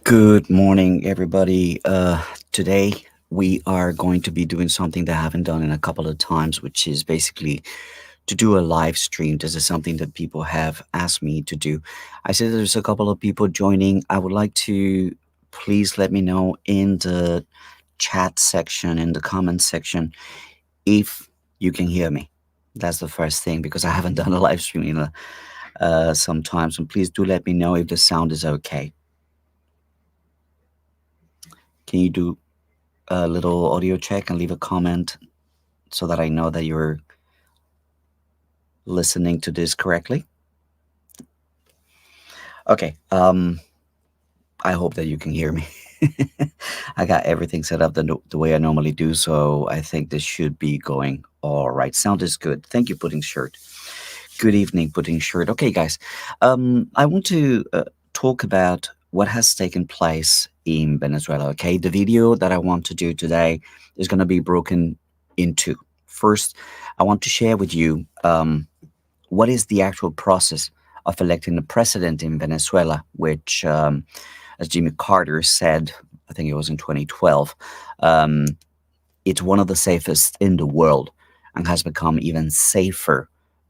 Good morning, everybody. Today we are going to be doing something that I haven't done in a couple of times, which is basically to do a live stream. This is something that people have asked me to do. I see there's a couple of people joining. I would like to please let me know in the chat section, in the comment section, if you can hear me. That's the first thing because I haven't done a live stream in some time. So please do let me know if the sound is okay. Can you do a little audio check and leave a comment so that I know that you're listening to this correctly? Okay. I hope that you can hear me. I got everything set up the way I normally do, so I think this should be going all right. Sound is good. Thank you, Pudding Shirt. Good evening, Pudding Shirt. Okay, guys. I want to talk about what has taken place in Venezuela. Okay, the video that I want to do today is going to be broken into. First, I want to share with you what is the actual process of electing the president in Venezuela, which, as Jimmy Carter said, I think it was in 2012, um, it's one of the safest in the world and has become even safer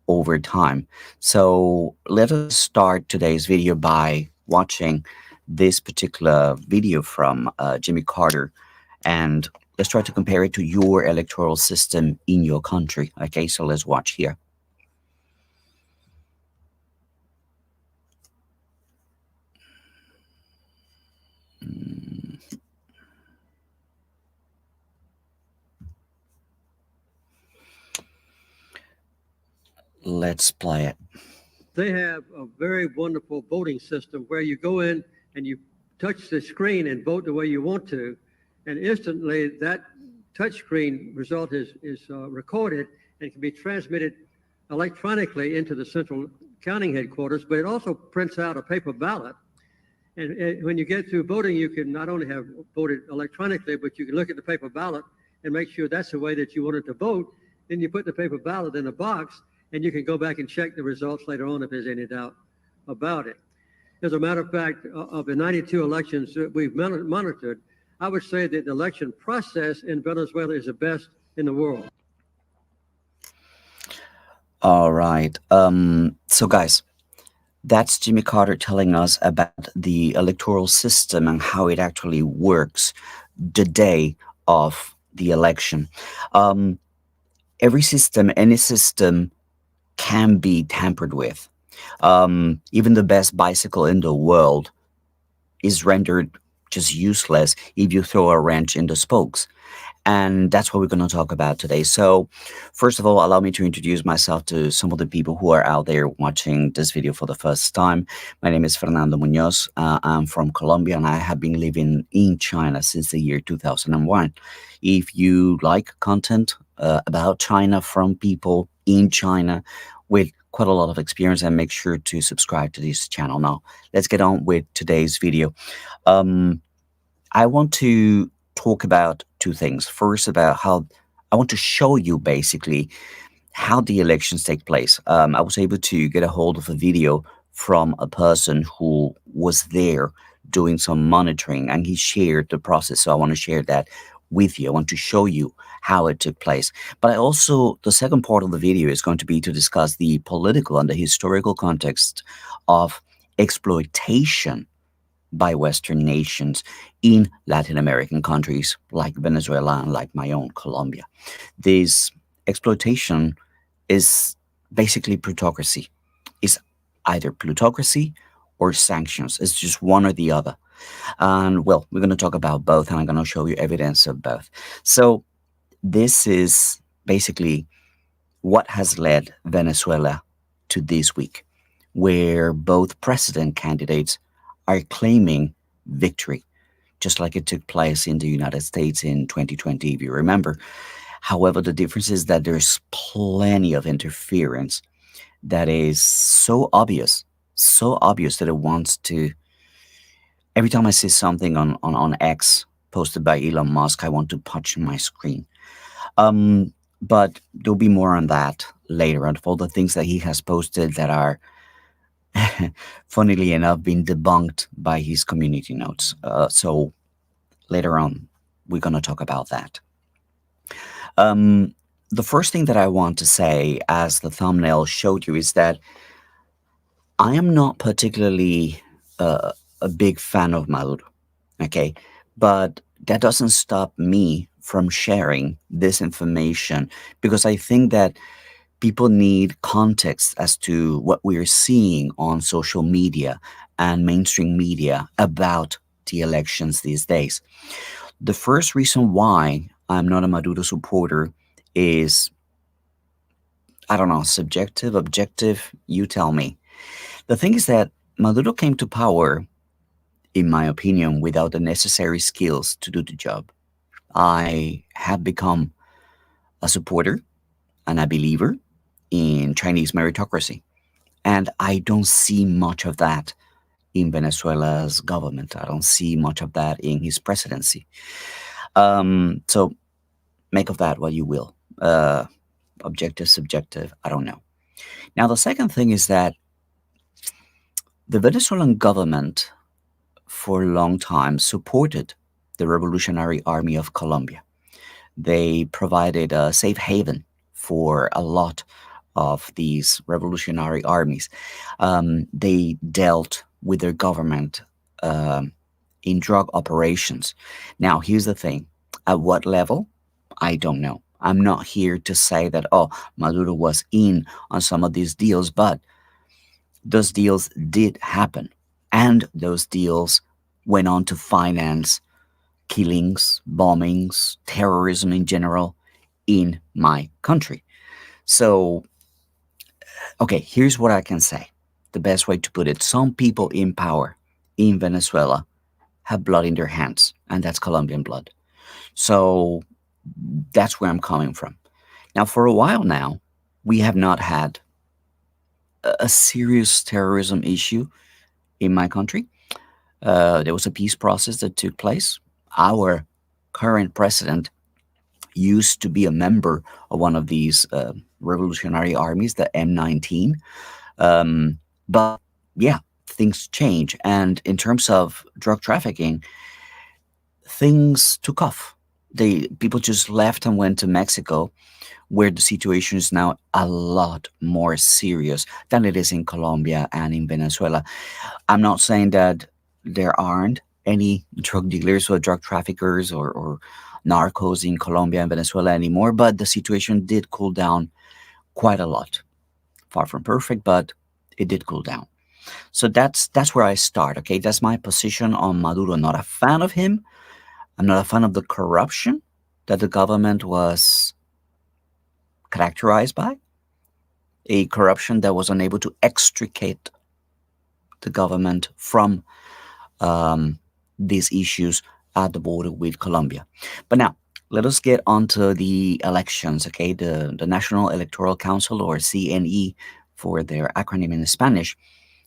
over time. So let us start today's video by watching this particular video from Jimmy Carter, and let's try to compare it to your electoral system in your country. Okay, so let's watch here. Let's play it. They have a very wonderful voting system where you go in and you touch the screen and vote the way you want to, and instantly that touch screen result is recorded and can be transmitted electronically into the central counting headquarters, but it also prints out a paper ballot. And when you get through voting, you can not only have voted electronically, but you can look at the paper ballot and make sure that's the way that you wanted to vote. Then you put the paper ballot in a box, and you can go back and check the results later on if there's any doubt about it. As a matter of fact, of the 92 elections that we've monitored, I would say that the election process in Venezuela is the best in the world. All right. So, guys, that's Jimmy Carter telling us about the electoral system and how it actually works the day of the election. Every system, any system, can be tampered with. Even the best bicycle in the world is rendered just useless if you throw a wrench in the spokes. And that's what we're going to talk about today. So, first of all, allow me to introduce myself to some of the people who are out there watching this video for the first time. My name is Fernando Munoz. I'm from Colombia, and I have been living in China since the year 2001. If you like content about China from people in China with quite a lot of experience, and make sure to subscribe to this channel. Now, let's get on with today's video. I want to talk about two things. First, about how I want to show you basically how the elections take place. I was able to get a hold of a video from a person who was there doing some monitoring, and he shared the process. So I want to share that with you. I want to show you how it took place. But I also, the second part of the video is going to be to discuss the political and the historical context of exploitation by Western nations in Latin American countries like Venezuela and like my own Colombia. This exploitation is basically plutocracy. It's either plutocracy or sanctions. It's just one or the other. And well, we're going to talk about both, and I'm going to show you evidence of both. So this is basically what has led Venezuela to this week, where both president candidates are claiming victory, just like it took place in the United States in 2020, if you remember. However, the difference is that there's plenty of interference that is so obvious that it wants to. Every time I see something on X posted by Elon Musk, I want to punch my screen. But there'll be more on that later, and for the things that he has posted that are funnily enough, been debunked by his community notes. So later on, we're going to talk about that. Um, the first thing that I want to say, as the thumbnail showed you, is that I am not particularly a big fan of Maduro. Okay, but that doesn't stop me from sharing this information because I think that people need context as to what we're seeing on social media and mainstream media about the elections these days. The first reason why I'm not a Maduro supporter is, I don't know, subjective, objective, you tell me. The thing is that Maduro came to power, in my opinion, without the necessary skills to do the job. I have become a supporter and a believer in Chinese meritocracy. And I don't see much of that in Venezuela's government. I don't see much of that in his presidency. So make of that what you will. Objective, subjective, I don't know. Now, the second thing is that the Venezuelan government for a long time supported the Revolutionary Army of Colombia. They provided a safe haven for a lot of these revolutionary armies. They dealt with their government um, in drug operations. Now, here's the thing, at what level? I don't know. I'm not here to say that, oh, Maduro was in on some of these deals, but those deals did happen. And those deals went on to finance killings, bombings, terrorism in general in my country. So, okay, here's what I can say. The best way to put it, some people in power in Venezuela have blood in their hands, and that's Colombian blood. So, that's where I'm coming from. Now, for a while now, we have not had a serious terrorism issue in my country. There was a peace process that took place. Our current president used to be a member of one of these revolutionary armies, the M19. But yeah, things change. And in terms of drug trafficking, things took off. People just left and went to Mexico, where the situation is now a lot more serious than it is in Colombia and in Venezuela. I'm not saying that there aren't any drug dealers or drug traffickers or narcos in Colombia and Venezuela anymore, but the situation did cool down quite a lot. Far from perfect, but it did cool down. So that's where I start. Okay, that's my position on Maduro. Not a fan of him. I'm not a fan of the corruption that the government was characterized by. A corruption that was unable to extricate the government from um, these issues at the border with Colombia. But now, let us get on to the elections, okay? The National Electoral Council, or CNE for their acronym in Spanish,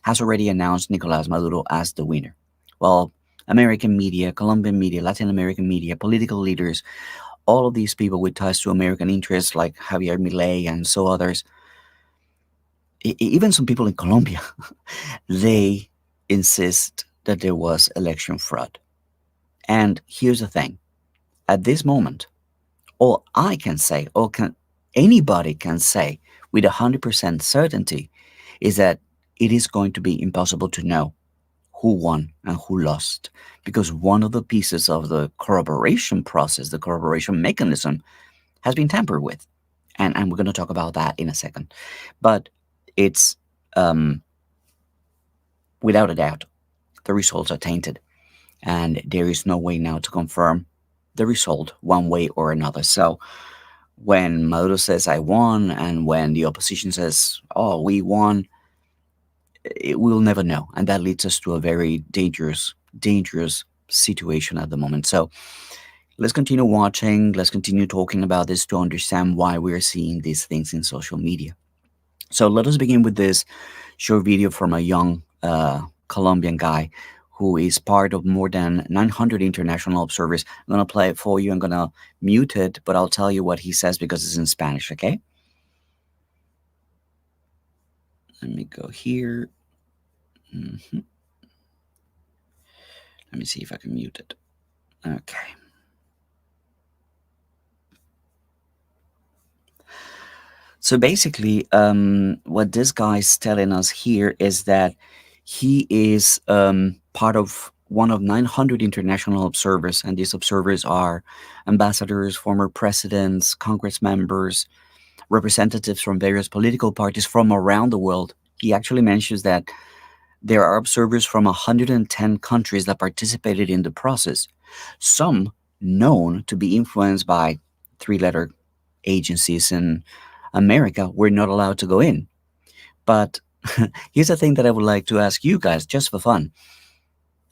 has already announced Nicolas Maduro as the winner. Well, American media, Colombian media, Latin American media, political leaders, all of these people with ties to American interests like Javier Milei and so others, even some people in Colombia, they insist that there was election fraud. And here's the thing, at this moment, all I can say, or can anybody can say with 100% certainty, is that it is going to be impossible to know who won and who lost, because one of the pieces of the corroboration process, the corroboration mechanism, has been tampered with. And we're going to talk about that in a second. But it's um, without a doubt, the results are tainted, and there is no way now to confirm the result one way or another. So when Maduro says I won, and when the opposition says, oh, we won, we'll never know. And that leads us to a very dangerous situation at the moment. So let's continue watching. Let's continue talking about this to understand why we're seeing these things in social media. So let us begin with this short video from a young Colombian guy who is part of more than 900 international observers. I'm going to play it for you. I'm going to mute it, but I'll tell you what he says because it's in Spanish, okay? Let me go here. Mhm. Let me see if I can mute it. Okay. So basically, what this guy's telling us here is that he is part of one of 900 international observers, and these observers are ambassadors, former presidents, Congress members, representatives from various political parties from around the world. He actually mentions that there are observers from 110 countries that participated in the process, some known to be influenced by three letter agencies in America were not allowed to go in. But here's the thing that I would like to ask you guys, just for fun.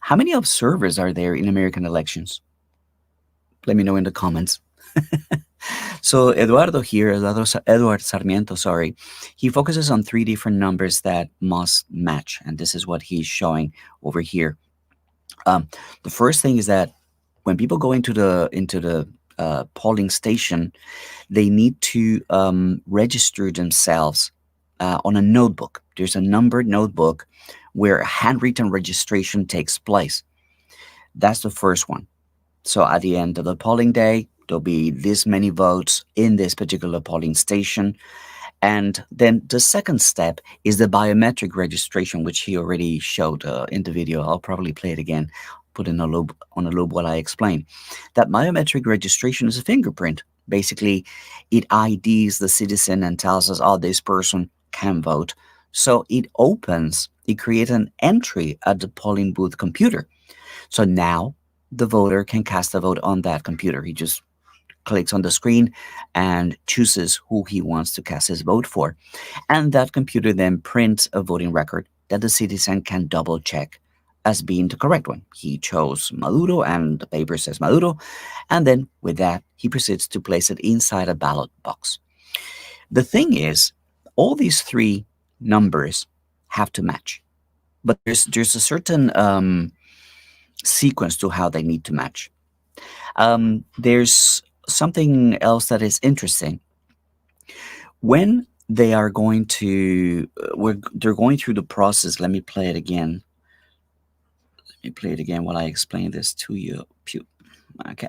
How many observers are there in American elections? Let me know in the comments. So Eduardo here, Eduardo Sarmiento, sorry, he focuses on three different numbers that must match, and this is what he's showing over here. Um, the first thing is that when people go into the polling station, they need to register themselves on a notebook. There's a numbered notebook where handwritten registration takes place. That's the first one. So at the end of the polling day, there'll be this many votes in this particular polling station. And then the second step is the biometric registration, which he already showed in the video. I'll probably play it again, put in a loop on a loop while I explain. That biometric registration is a fingerprint. Basically, it IDs the citizen and tells us, oh, this person can vote. So it creates an entry at the polling booth computer. So now the voter can cast a vote on that computer. He just clicks on the screen and chooses who he wants to cast his vote for. And that computer then prints a voting record that the citizen can double check as being the correct one. He chose Maduro and the paper says Maduro. And then with that, he proceeds to place it inside a ballot box. The thing is, all these three numbers have to match. But there's a certain sequence to how they need to match. There's something else that is interesting. When they are going to, they're going through the process. Let me play it again. Let me play it again while I explain this to you. Okay.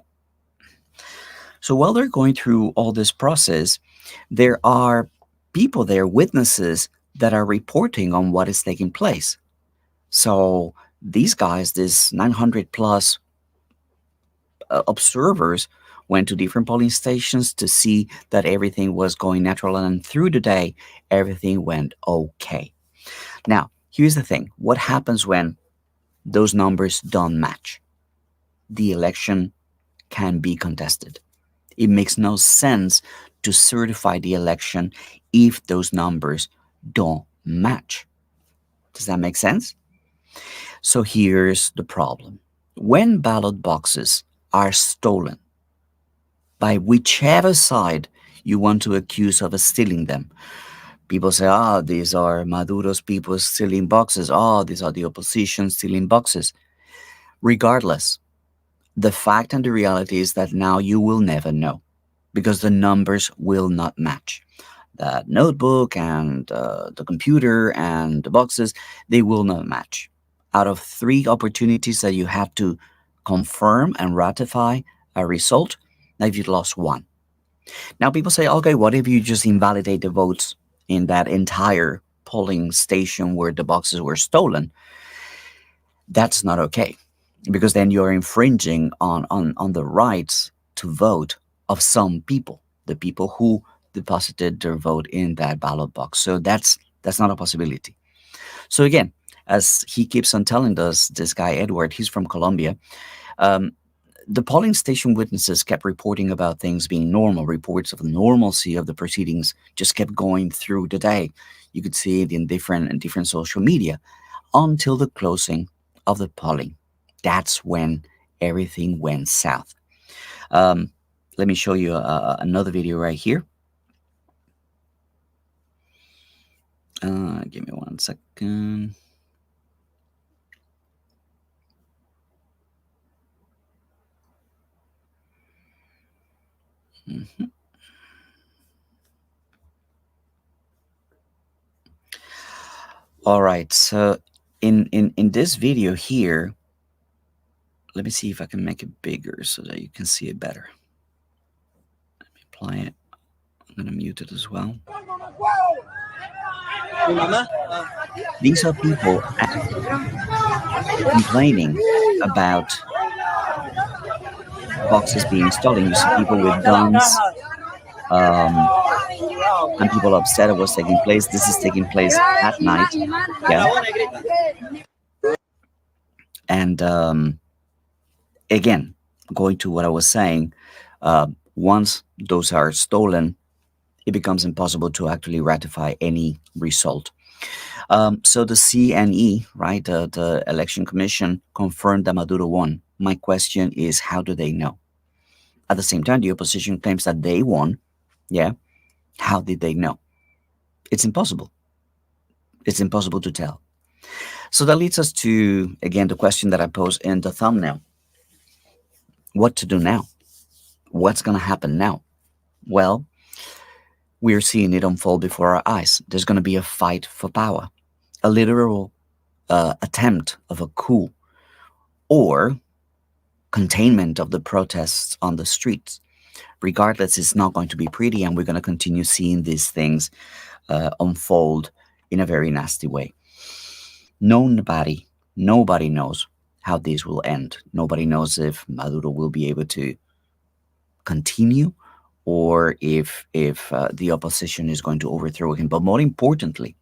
So while they're going through all this process, there are people there, witnesses that are reporting on what is taking place. So these guys, this 900 plus observers went to different polling stations to see that everything was going natural, and through the day everything went okay. Now here's the thing, what happens when those numbers don't match? The election can be contested. It makes no sense to certify the election if those numbers don't match. Does that make sense? So here's the problem. When ballot boxes are stolen by whichever side you want to accuse of stealing them. People say, ah, these are Maduro's people stealing boxes. Oh, these are the opposition stealing boxes. Regardless, the fact and the reality is that now you will never know because the numbers will not match. That notebook and the computer and the boxes, they will not match. Out of three opportunities that you have to confirm and ratify a result, now you've lost one. Now people say, okay, what if you just invalidate the votes in that entire polling station where the boxes were stolen? That's not okay, because then you're infringing on the rights to vote of some people, the people who deposited their vote in that ballot box. So that's not a possibility. So again, as he keeps on telling us, this guy Edward, he's from Colombia. Um, the polling station witnesses kept reporting about things being normal. Reports of the normalcy of the proceedings just kept going through the day. You could see it in different social media until the closing of the polling. That's when everything went south. Um, Let me show you another video right here. Give me 1 second. Mhm. All right, so in this video here, let me see if I can make it bigger so that you can see it better. Let me apply it. I'm gonna mute it as well. These are people complaining about boxes being stolen. You see people with guns, um, and people upset at what's taking place. This is taking place at night. Yeah. And again, going to what I was saying, once those are stolen, it becomes impossible to actually ratify any result. So the CNE, right, the Election Commission, confirmed that Maduro won. My question is, how do they know? At the same time, the opposition claims that they won. Yeah. How did they know? It's impossible. It's impossible to tell. So that leads us to, again, the question that I posed in the thumbnail. What to do now? What's going to happen now? Well, we're seeing it unfold before our eyes. There's going to be a fight for power, a literal attempt of a coup or containment of the protests on the streets. Regardless, it's not going to be pretty, and we're going to continue seeing these things unfold in a very nasty way. Nobody knows how this will end. Nobody knows if Maduro will be able to continue or if the opposition is going to overthrow him. But more importantly,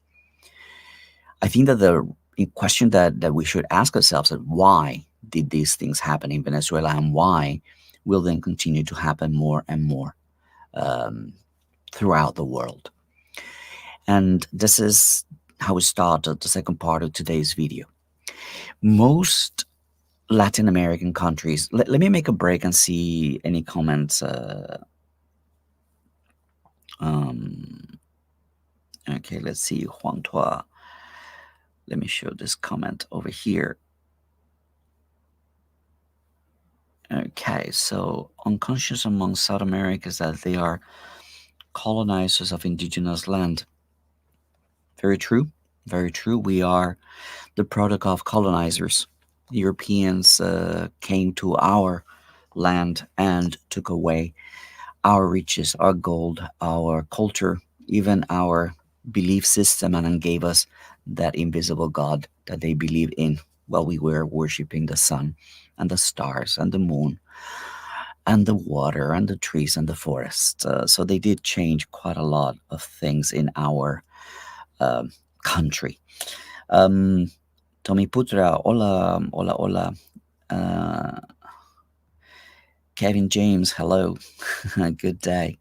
I think that the question that we should ask ourselves is, why did these things happen in Venezuela, and why will then continue to happen more and more throughout the world? And this is how we start the second part of today's video. Most Latin American countries, let me make a break and see any comments. Okay, let's see, Huang Tua. Let me show this comment over here. Okay, so unconscious among South America is that they are colonizers of indigenous land. Very true, very true. We are the product of colonizers. Europeans came to our land and took away our riches, our gold, our culture, even our belief system, and then gave us that invisible God that they believe in while we were worshiping the sun and the stars and the moon and the water and the trees and the forest. So they did change quite a lot of things in our country. Tommy Putra, hola, hola, hola. Kevin James, hello. Good day.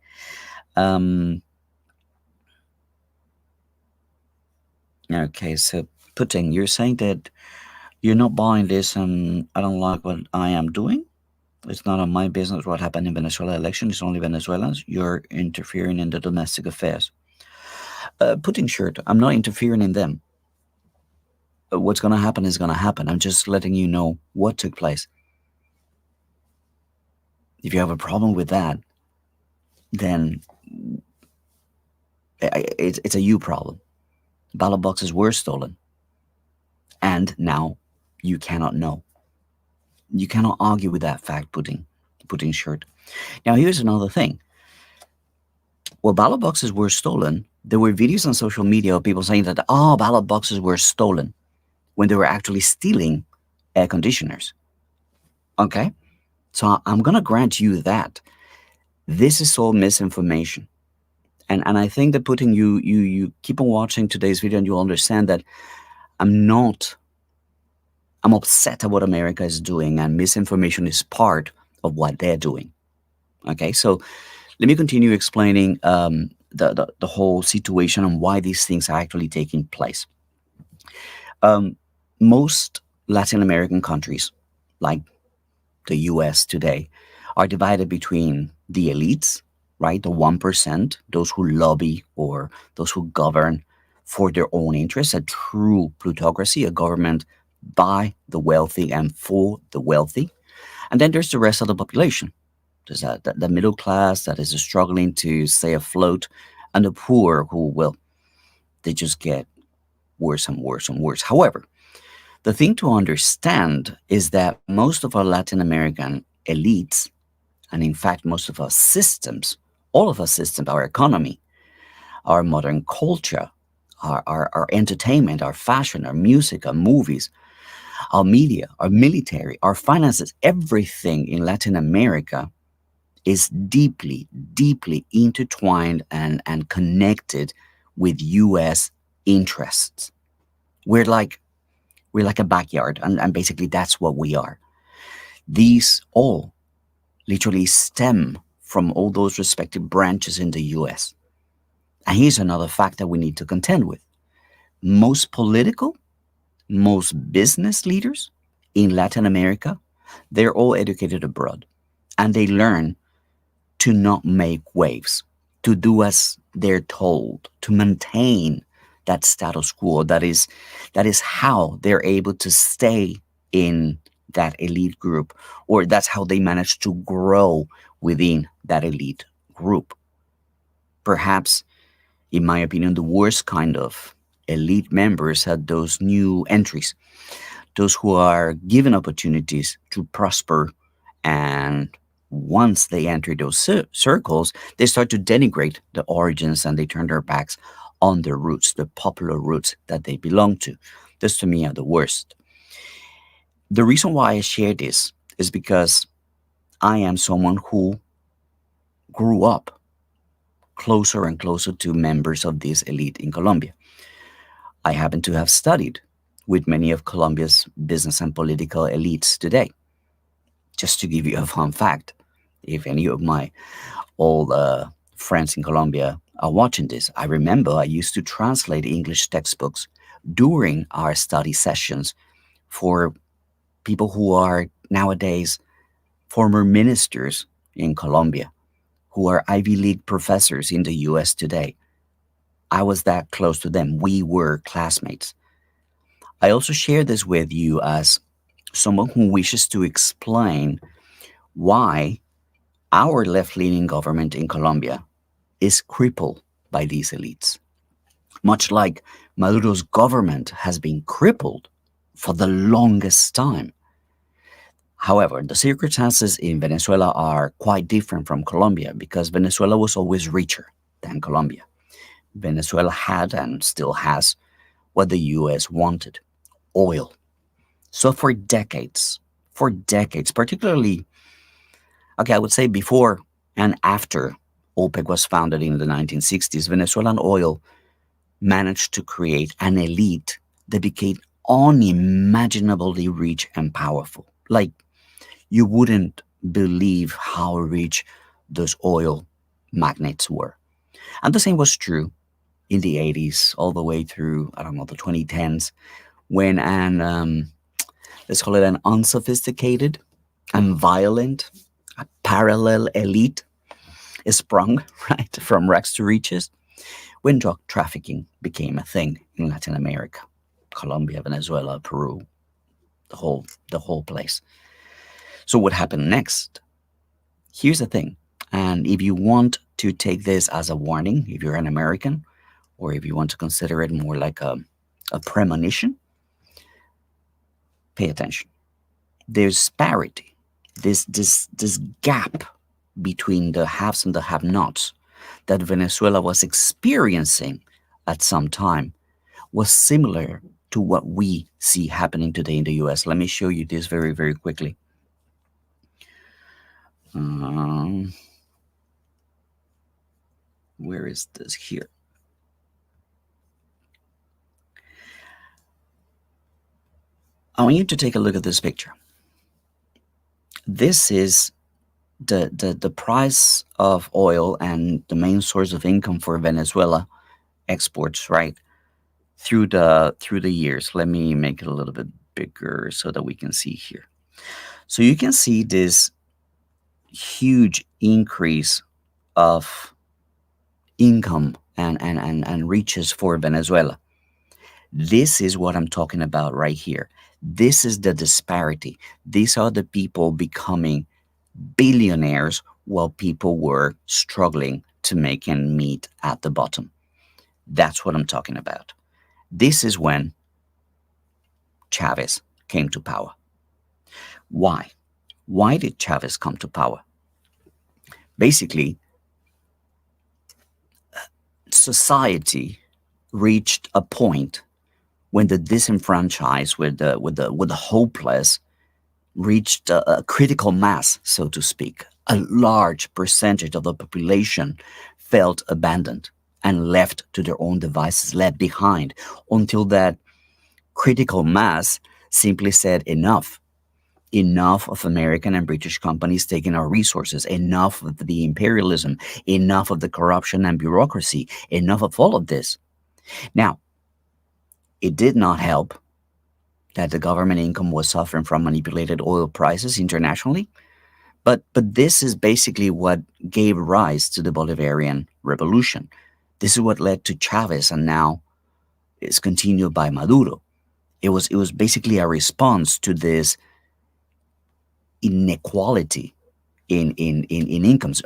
Okay, so Putin, you're saying that you're not buying this and I don't like what I am doing? It's not on my business what happened in Venezuela election. It's only Venezuelans. You're interfering in the domestic affairs. Putin shirt, I'm not interfering in them. What's going to happen is going to happen. I'm just letting you know what took place. If you have a problem with that, then it's a you problem. Ballot boxes were stolen. And now you cannot know. You cannot argue with that fact, Putin shirt. Now, here's another thing. Well, ballot boxes were stolen. There were videos on social media of people saying that, ballot boxes were stolen, when they were actually stealing air conditioners. Okay? So I'm going to grant you that. This is all misinformation. And I think that Putin, you keep on watching today's video and you'll understand that I'm upset at what America is doing, and misinformation is part of what they're doing. Okay, so let me continue explaining the whole situation and why these things are actually taking place. Most Latin American countries, like the US today, are divided between the elites, right? The 1%, those who lobby or those who govern for their own interests, a true plutocracy, a government by the wealthy and for the wealthy. And then there's the rest of the population. There's the middle class that is struggling to stay afloat, and the poor who, well, they just get worse and worse and worse. However, The thing to understand is that most of our Latin American elites, and in fact, most of our systems, all of our systems, our economy, our modern culture, our entertainment, our fashion, our music, our movies, our media, our military, our finances, everything in Latin America is deeply, deeply intertwined and connected with US interests. We're like we're like a backyard, and basically that's what we are. These all literally stem from all those respective branches in the US. And here's another fact that we need to contend with. Most political, most business leaders in Latin America, they're all educated abroad, and they learn to not make waves, to do as they're told, to maintain that status quo. That is how they're able to stay in that elite group, or that's how they manage to grow within that elite group. Perhaps, in my opinion, the worst kind of elite members are those new entries, those who are given opportunities to prosper, and once they enter those circles, they start to denigrate the origins and they turn their backs on their roots, the popular roots that they belong to. This to me are the worst. The reason why I share this is because I am someone who grew up closer and closer to members of this elite in Colombia. I happen to have studied with many of Colombia's business and political elites today. Just to give you a fun fact, if any of my old friends in Colombia are watching this, I remember I used to translate English textbooks during our study sessions for people who are nowadays former ministers in Colombia, who are Ivy League professors in the US today. I was that close to them. We were classmates. I also share this with you as someone who wishes to explain why our left leaning government in Colombia is crippled by these elites, much like Maduro's government has been crippled for the longest time. However, the circumstances in Venezuela are quite different from Colombia because Venezuela was always richer than Colombia. Venezuela had and still has what the US wanted: oil. So for decades, particularly, okay, I would say before and after OPEC was founded in the 1960s, Venezuelan oil managed to create an elite that became unimaginably rich and powerful. Like, you wouldn't believe how rich those oil magnates were. And the same was true in the 80s, all the way through, I don't know, the 2010s, when let's call it an unsophisticated and violent, a parallel elite is sprung, right, from rags to riches, when drug trafficking became a thing in Latin America, Colombia, Venezuela, Peru, the whole place. So what happened next? Here's the thing, and if you want to take this as a warning, if you're an American, or if you want to consider it more like a premonition, pay attention. There's disparity, this gap between the haves and the have-nots that Venezuela was experiencing at some time was similar to what we see happening today in the US. Let me show you this very, very quickly. Um, where is this here? I want you to take a look at this picture. This is the price of oil and the main source of income for Venezuela exports, right? Through the years. Let me make it a little bit bigger so that we can see here. So you can see this huge increase of income and riches for Venezuela. This is what I'm talking about right here. This is the disparity. These are the people becoming billionaires while people were struggling to make ends meet at the bottom. That's what I'm talking about. This is when Chavez came to power. Why? Why did Chavez come to power? Basically, society reached a point when the disenfranchised, with the hopeless, reached a critical mass, so to speak. A large percentage of the population felt abandoned and left to their own devices, left behind, until that critical mass simply said enough. Enough of American and British companies taking our resources, enough of the imperialism, enough of the corruption and bureaucracy, enough of all of this. Now, it did not help that the government income was suffering from manipulated oil prices internationally. But this is basically what gave rise to the Bolivarian Revolution. This is what led to Chavez, and now is continued by Maduro. It was basically a response to this inequality in incomes.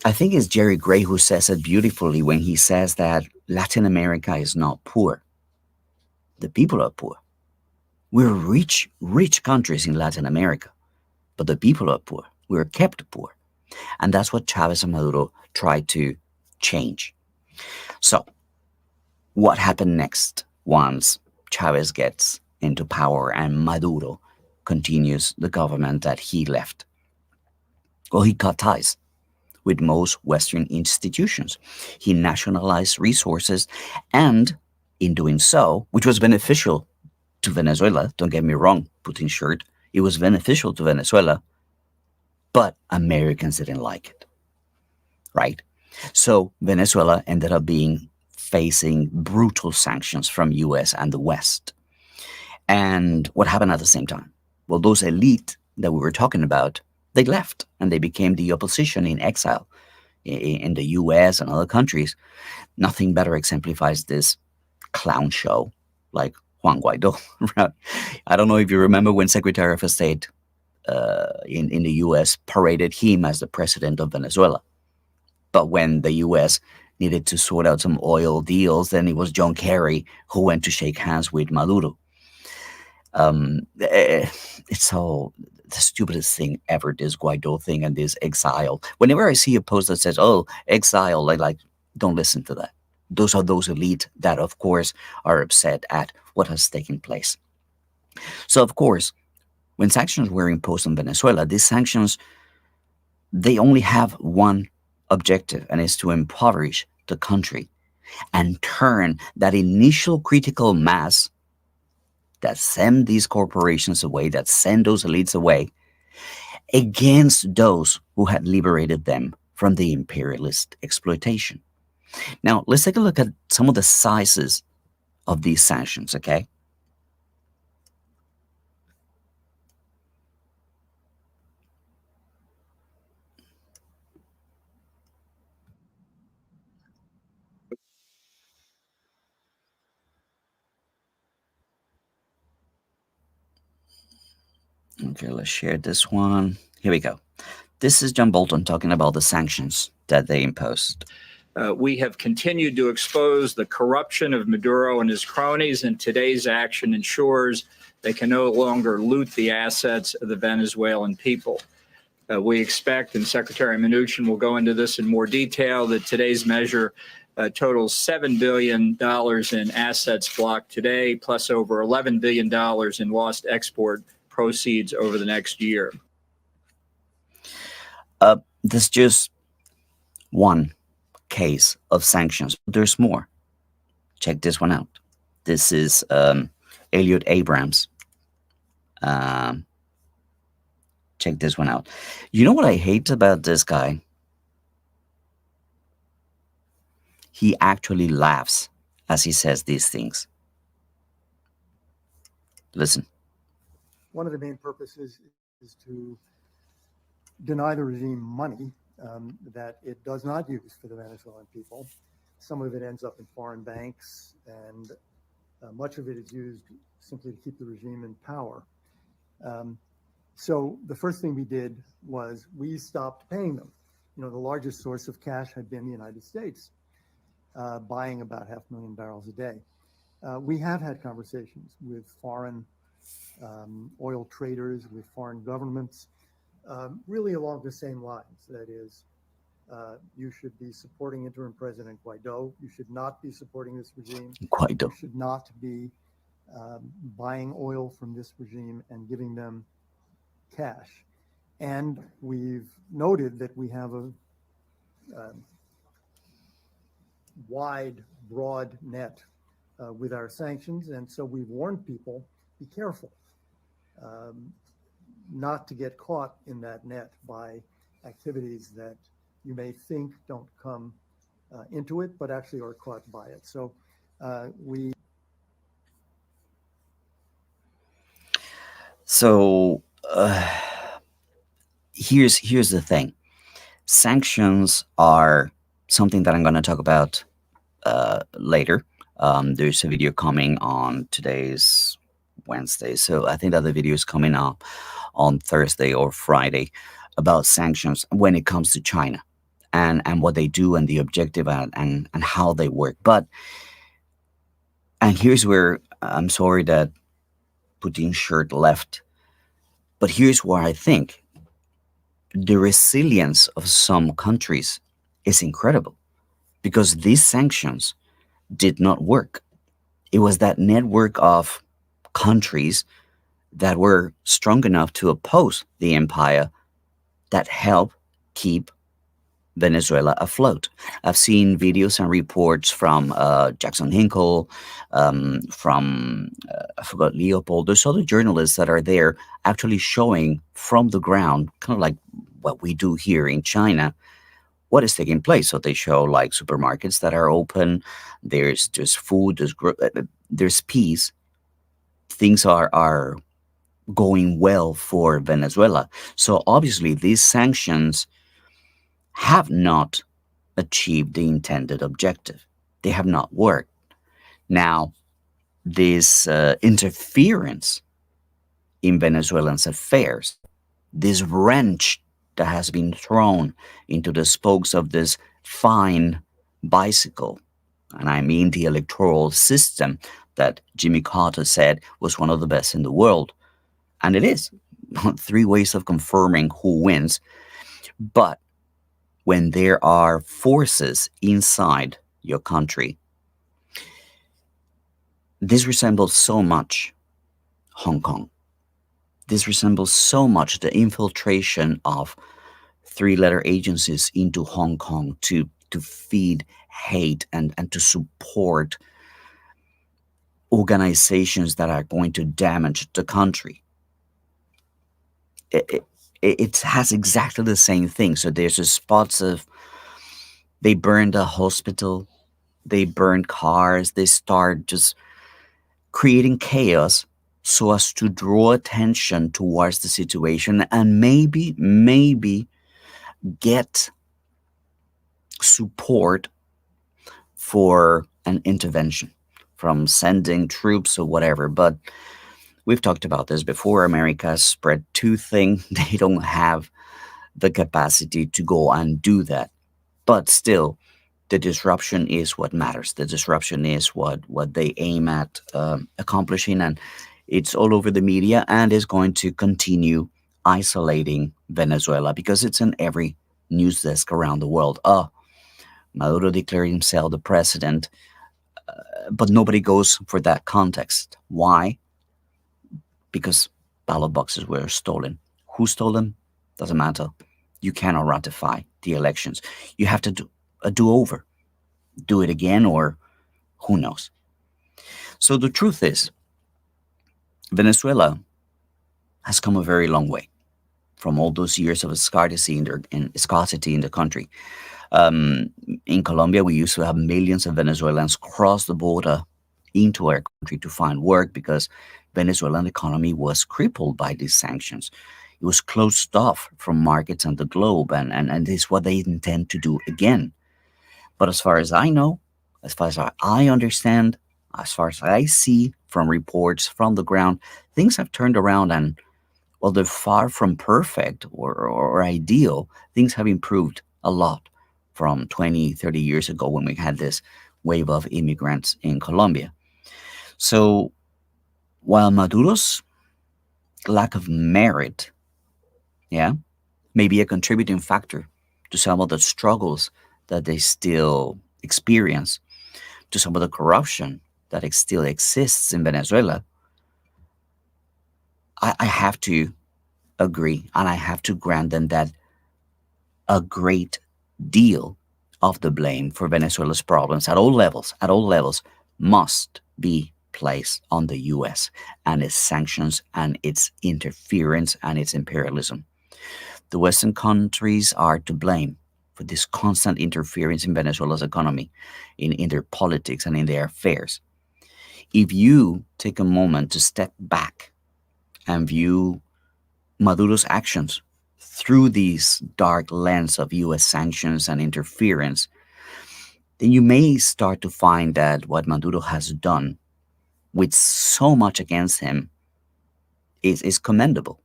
I think it's Jerry Gray who says it beautifully when he says that Latin America is not poor. The people are poor. We're rich countries in Latin America, but the people are poor. We're kept poor. And that's what Chavez and Maduro tried to change. So, what happened next once Chavez gets into power and Maduro continues the government that he left? Well, he cut ties with most Western institutions. He nationalized resources, and in doing so, which was beneficial to Venezuela, don't get me wrong, Putin shirt, it was beneficial to Venezuela, but Americans didn't like it, right? So Venezuela ended up facing brutal sanctions from US and the West. And what happened at the same time? Well, those elite that we were talking about, they left and they became the opposition in exile in the US and other countries. Nothing better exemplifies this clown show like Juan Guaido. I don't know if you remember when Secretary of State in the US paraded him as the president of Venezuela. But when the US needed to sort out some oil deals, then it was John Kerry who went to shake hands with Maduro. It's all the stupidest thing ever, this Guaido thing and this exile. Whenever I see a post that says, oh, exile, like don't listen to that. Those are those elite that, of course, are upset at what has taken place. So, of course, when sanctions were imposed on Venezuela, these sanctions, they only have one objective, and it's to impoverish the country and turn that initial critical mass that send these corporations away, that send those elites away, against those who had liberated them from the imperialist exploitation. Now, let's take a look at some of the sizes of these sanctions, okay? Okay, let's share this one. Here we go. This is John Bolton talking about the sanctions that they imposed. We have continued to expose the corruption of Maduro and his cronies, and today's action ensures they can no longer loot the assets of the Venezuelan people. We expect, and Secretary Mnuchin will go into this in more detail, that today's measure totals $7 billion in assets blocked today, plus over $11 billion in lost export proceeds over the next year. This is just one case of sanctions. There's more. Check this one out. This is Elliot Abrams. Check this one out. You know what I hate about this guy? He actually laughs as he says these things. Listen. One of the main purposes is to deny the regime money that it does not use for the Venezuelan people. Some of it ends up in foreign banks, and much of it is used simply to keep the regime in power. So the first thing we did was we stopped paying them. You know, the largest source of cash had been the United States, buying about 500,000 barrels a day. We have had conversations with foreign oil traders, with foreign governments, really along the same lines. That is, you should be supporting interim President Guaido. You should not be supporting this regime. Guaido. You should not be buying oil from this regime and giving them cash. And we've noted that we have a wide, broad net with our sanctions. And so we've warned people, be careful not to get caught in that net by activities that you may think don't come into it, but actually are caught by it. So we. So here's the thing. Sanctions are something that I'm going to talk about later. There's a video coming on today's Wednesday, so I think that the video is coming up on Thursday or Friday about sanctions when it comes to China and what they do and the objective and how they work. And here's where I'm sorry that Putin's shirt left, but here's where I think the resilience of some countries is incredible, because these sanctions did not work. It was that network of countries that were strong enough to oppose the empire that helped keep Venezuela afloat. I've seen videos and reports from Jackson Hinkle, from I forgot Leopold. There's other journalists that are there actually showing from the ground, kind of like what we do here in China, what is taking place. So they show like supermarkets that are open. There's just food. There's peace. Things are going well for Venezuela. So obviously these sanctions have not achieved the intended objective. They have not worked. Now, this interference in Venezuelans' affairs, this wrench that has been thrown into the spokes of this fine bicycle, and I mean the electoral system that Jimmy Carter said was one of the best in the world. And it is. 3 ways of confirming who wins. But when there are forces inside your country, this resembles so much Hong Kong. This resembles so much the infiltration of 3-letter agencies into Hong Kong to feed hate and to support organizations that are going to damage the country. It has exactly the same thing. So there's a spots of, they burned a hospital, they burned cars, they start just creating chaos so as to draw attention towards the situation and maybe get support for an intervention from sending troops or whatever. But we've talked about this before. America's spread too thin. They don't have the capacity to go and do that. But still, the disruption is what matters. The disruption is what they aim at accomplishing. And it's all over the media and is going to continue isolating Venezuela because it's in every news desk around the world. Maduro declared himself the president, but nobody goes for that context. Why? Because ballot boxes were stolen. Who stole them? Doesn't matter. You cannot ratify the elections. You have to do a do-over. Do it again, or who knows. So the truth is, Venezuela has come a very long way from all those years of scarcity in the country. In Colombia, we used to have millions of Venezuelans cross the border into our country to find work because Venezuelan economy was crippled by these sanctions. It was closed off from markets and the globe, and this is what they intend to do again. But as far as I know, as far as I understand, as far as I see from reports from the ground, things have turned around, and while they're far from perfect or ideal, things have improved a lot from 20, 30 years ago when we had this wave of immigrants in Colombia. So while Maduro's lack of merit, yeah, may be a contributing factor to some of the struggles that they still experience, to some of the corruption that still exists in Venezuela, I have to agree and I have to grant them that a great deal of the blame for Venezuela's problems at all levels, must be placed on the US and its sanctions and its interference and its imperialism. The Western countries are to blame for this constant interference in Venezuela's economy, in their politics and in their affairs. If you take a moment to step back and view Maduro's actions through this dark lens of US sanctions and interference, then you may start to find that what Maduro has done with so much against him is commendable.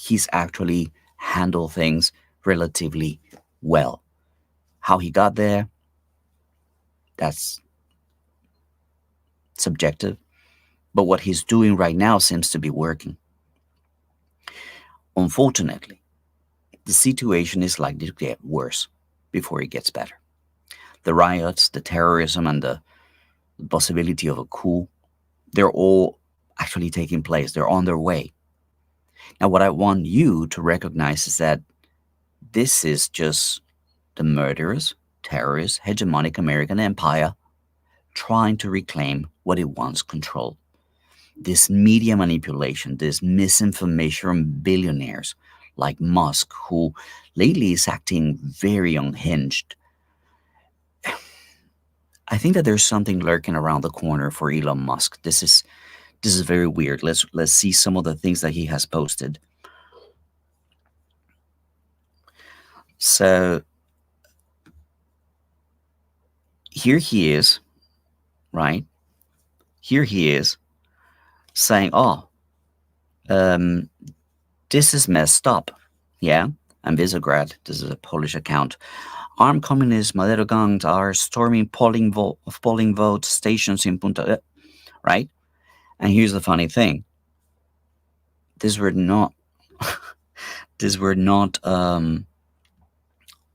He's actually handled things relatively well. How he got there, that's subjective. But what he's doing right now seems to be working. Unfortunately, the situation is likely to get worse before it gets better. The riots, the terrorism, and the possibility of a coup, they're all actually taking place. They're on their way. Now, what I want you to recognize is that this is just the murderous, terrorist, hegemonic American empire trying to reclaim what it once controlled. This media manipulation, this misinformation from billionaires like Musk, who lately is acting very unhinged. I think that there's something lurking around the corner for Elon Musk. This is very weird. Let's see some of the things that he has posted. So here he is, right? Here he is saying, "Oh, this is messed up." Yeah, and Visegrad, this is a Polish account. Armed communist Maduro gangs are storming polling vote stations in Punta, right? And here's the funny thing: these were not, these were not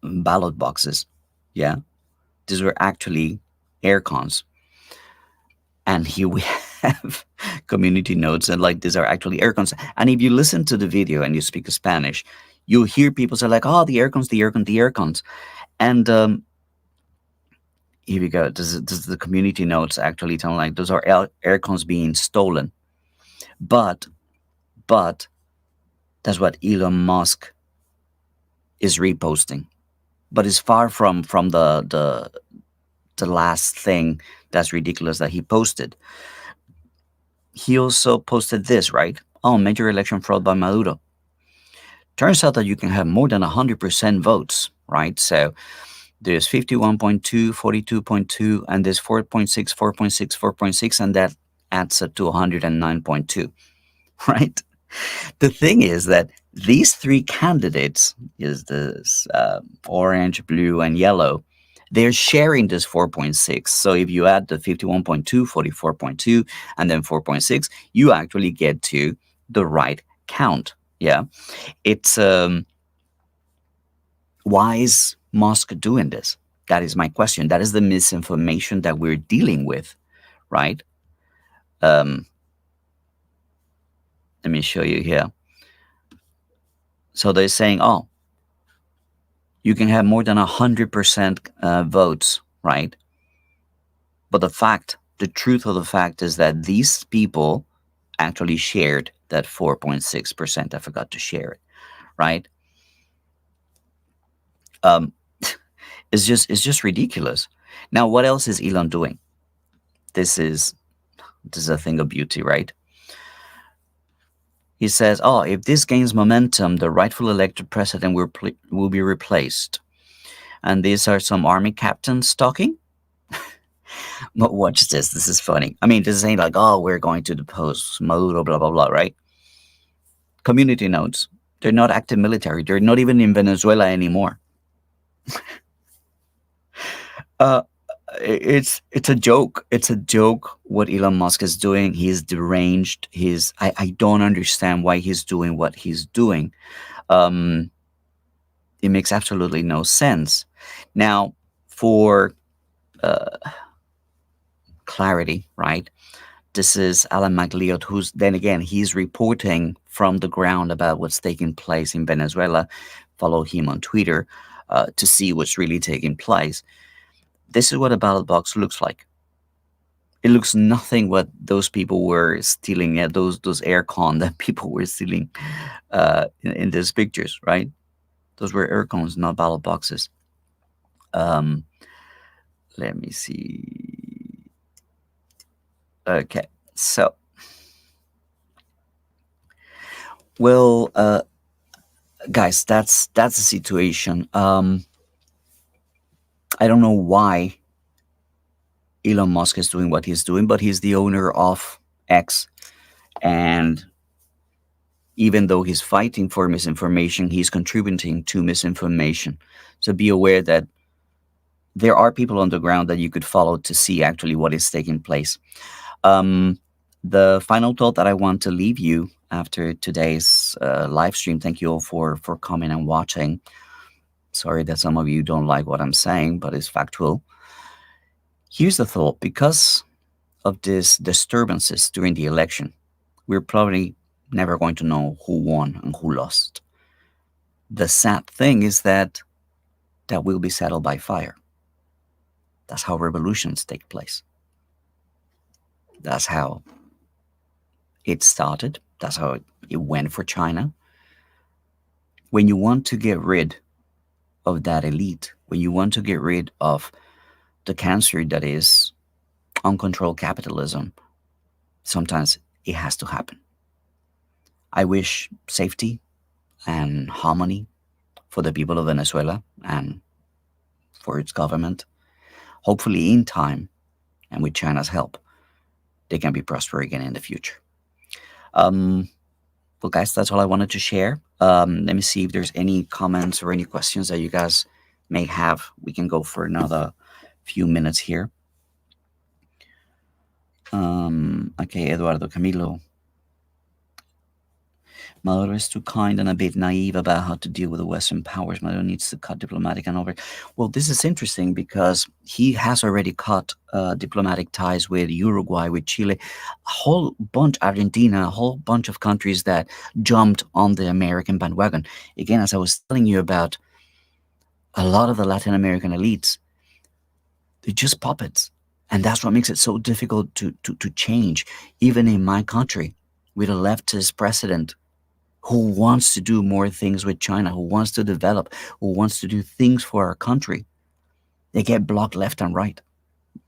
ballot boxes. Yeah, these were actually air cons. And here we have community notes, and like these are actually air cons. And if you listen to the video and you speak Spanish, you'll hear people say like, "Oh, the air cons, the air cons, the air cons." And here we go. Does the community notes actually tell like those are air cons being stolen? But that's what Elon Musk is reposting. But it's far from the last thing that's ridiculous that he posted. He also posted this, right? Oh, major election fraud by Maduro. Turns out that you can have more than 100% votes, right? So there's 51.2, 42.2, and there's 4.6, 4.6, 4.6, and that adds up to 109.2, right? The thing is that these three candidates, is this orange, blue, and yellow, they're sharing this 4.6. So if you add the 51.2, 44.2, and then 4.6, you actually get to the right count. Yeah. It's why is Musk doing this? That is my question. That is the misinformation that we're dealing with, right? Let me show you here. So they're saying, oh, you can have more than 100% votes, right? But the truth of the fact is that these people actually shared that 4.6%. I forgot to share it, right? It's just ridiculous. Now, what else is Elon doing? This is a thing of beauty, right? He says, "Oh, if this gains momentum, the rightful elected president will be replaced." And these are some army captains talking. But watch this. This is funny. I mean, this is saying like, "Oh, we're going to depose Maduro," blah blah blah, right? Community notes. They're not active military. They're not even in Venezuela anymore. It's a joke. It's a joke what Elon Musk is doing. He's deranged. I don't understand why he's doing what he's doing. Um, it makes absolutely no sense. Now, for uh, clarity, right? This is Alan McLeod, who's then again he's reporting from the ground about what's taking place in Venezuela. Follow him on Twitter to see what's really taking place. This is what a ballot box looks like. It looks nothing what those people were stealing. Yeah, those aircon that people were stealing in these pictures, right? Those were aircons, not ballot boxes. Um, let me see. Okay, so well, guys, that's the situation. I don't know why Elon Musk is doing what he's doing, but he's the owner of X, and even though he's fighting for misinformation, he's contributing to misinformation. So be aware that there are people on the ground that you could follow to see actually what is taking place. Um, the final thought that I want to leave you after today's live stream. Thank you all for coming and watching. Sorry that some of you don't like what I'm saying, but it's factual. Here's the thought: because of these disturbances during the election, we're probably never going to know who won and who lost. The sad thing is that that will be settled by fire. That's how revolutions take place. That's how it started. That's how it went for China. When you want to get rid of that elite, when you want to get rid of the cancer that is uncontrolled capitalism, sometimes it has to happen. I wish safety and harmony for the people of Venezuela and for its government. Hopefully, in time and with China's help, they can be prosperous again in the future. Well, guys, that's all I wanted to share. Let me see if there's any comments or any questions that you guys may have. We can go for another few minutes here. Okay, Eduardo Camilo. Maduro is too kind and a bit naive about how to deal with the Western powers. Maduro needs to cut diplomatic and over. Well, this is interesting because he has already cut diplomatic ties with Uruguay, with Chile, a whole bunch, Argentina, a whole bunch of countries that jumped on the American bandwagon. Again, as I was telling you about, a lot of the Latin American elites, they're just puppets. And that's what makes it so difficult to change. Even in my country, with a leftist president who wants to do more things with China, who wants to develop, who wants to do things for our country, they get blocked left and right.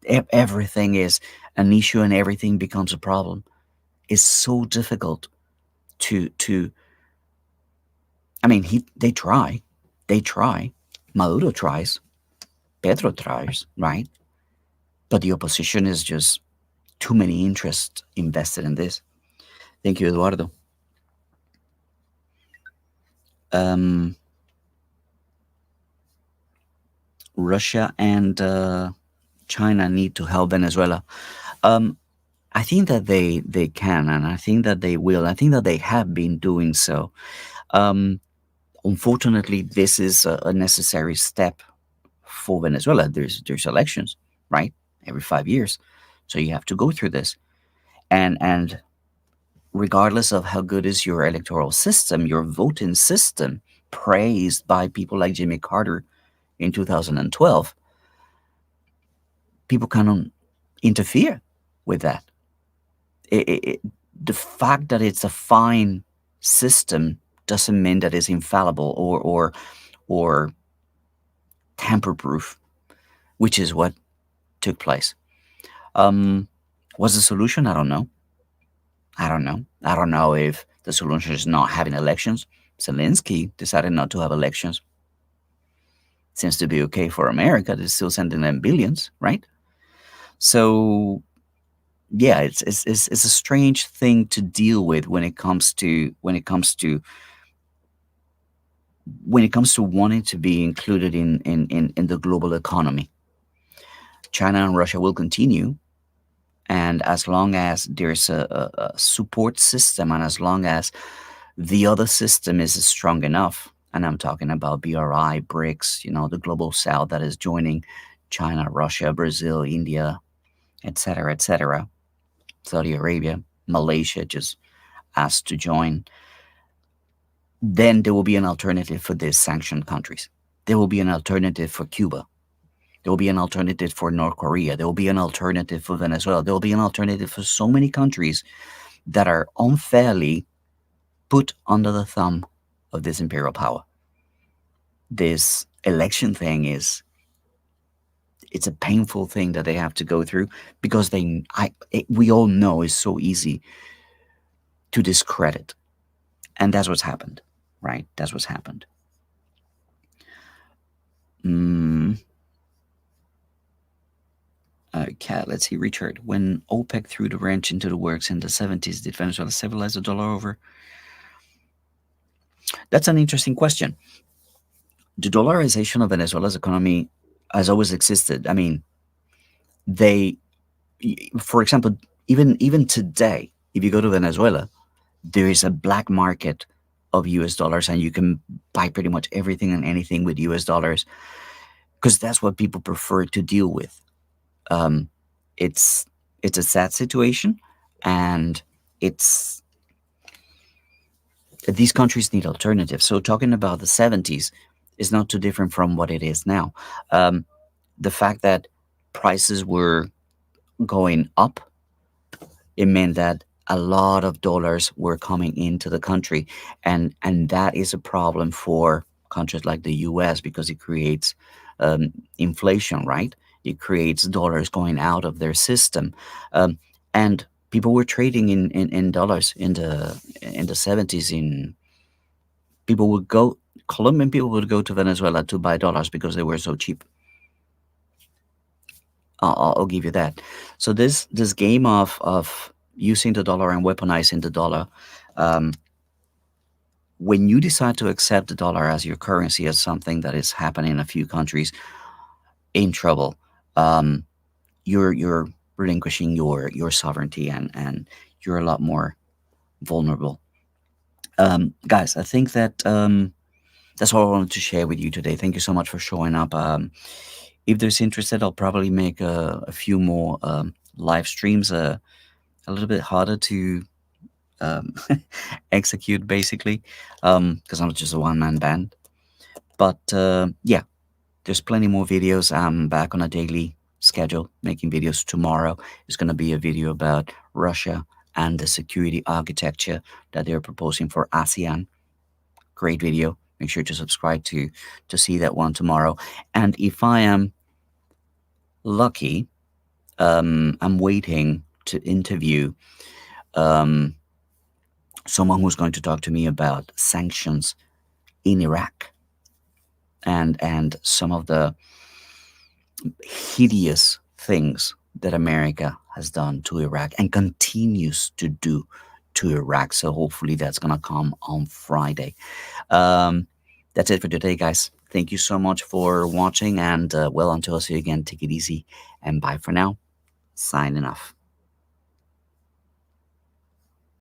Everything is an issue and everything becomes a problem. It's so difficult to I mean, they try. Maduro tries. Pedro tries, right? But the opposition is just too many interests invested in this. Thank you, Eduardo. Russia and China need to help Venezuela. I think that they can, and I think that they will. I think that they have been doing so. Unfortunately, this is a necessary step for Venezuela. There's elections, right? Every 5 years, so you have to go through this, and regardless of how good is your electoral system, your voting system, praised by people like Jimmy Carter in 2012, people cannot interfere with that. The fact that it's a fine system doesn't mean that it's infallible or tamper-proof, which is what took place. What's the solution? I don't know. I don't know if the solution is not having elections. Zelensky decided not to have elections. Seems to be okay for America. They're still sending them billions, right? So yeah, it's a strange thing to deal with when it comes to wanting to be included in the global economy. China and Russia will continue. And as long as there's a support system, and as long as the other system is strong enough, and I'm talking about BRI, BRICS, the global south that is joining China, Russia, Brazil, India, etc., Saudi Arabia, Malaysia just asked to join, then there will be an alternative for these sanctioned countries. There will be an alternative for Cuba. There will be an alternative for North Korea. There will be an alternative for Venezuela. There will be an alternative for so many countries that are unfairly put under the thumb of this imperial power. This election thing it's a painful thing that they have to go through, because we all know it's so easy to discredit. And that's what's happened, right? That's what's happened. Okay, let's see, Richard. When OPEC threw the wrench into the works in the 70s, did Venezuela stabilize the dollar over? That's an interesting question. The dollarization of Venezuela's economy has always existed. I mean, for example, even today, if you go to Venezuela, there is a black market of US dollars, and you can buy pretty much everything and anything with US dollars, because that's what people prefer to deal with. It's a sad situation, and these countries need alternatives. So talking about the 70s is not too different from what it is now. The fact that prices were going up, it meant that a lot of dollars were coming into the country, and that is a problem for countries like the US, because it creates inflation, right? It creates dollars going out of their system, and people were trading in dollars in the 70s. Colombian people would go to Venezuela to buy dollars because they were so cheap. I'll give you that. So this game of using the dollar and weaponizing the dollar, when you decide to accept the dollar as your currency, as something that is happening in a few countries, in trouble. You're relinquishing your sovereignty, and you're a lot more vulnerable. Guys, I think that that's all I wanted to share with you today. Thank you so much for showing up. If there's interested, I'll probably make a few more live streams, a little bit harder to execute, basically, because I'm just a one-man band. But yeah, there's plenty more videos. I'm back on a daily schedule, making videos. Tomorrow is going to be a video about Russia and the security architecture that they're proposing for ASEAN. Great video. Make sure to subscribe to see that one tomorrow. And if I am lucky, I'm waiting to interview someone who's going to talk to me about sanctions in Iraq, and some of the hideous things that America has done to Iraq and continues to do to Iraq. So hopefully that's going to come on Friday. That's it for today, guys. Thank you so much for watching, and well, until I see you again, take it easy and bye for now. Signing off.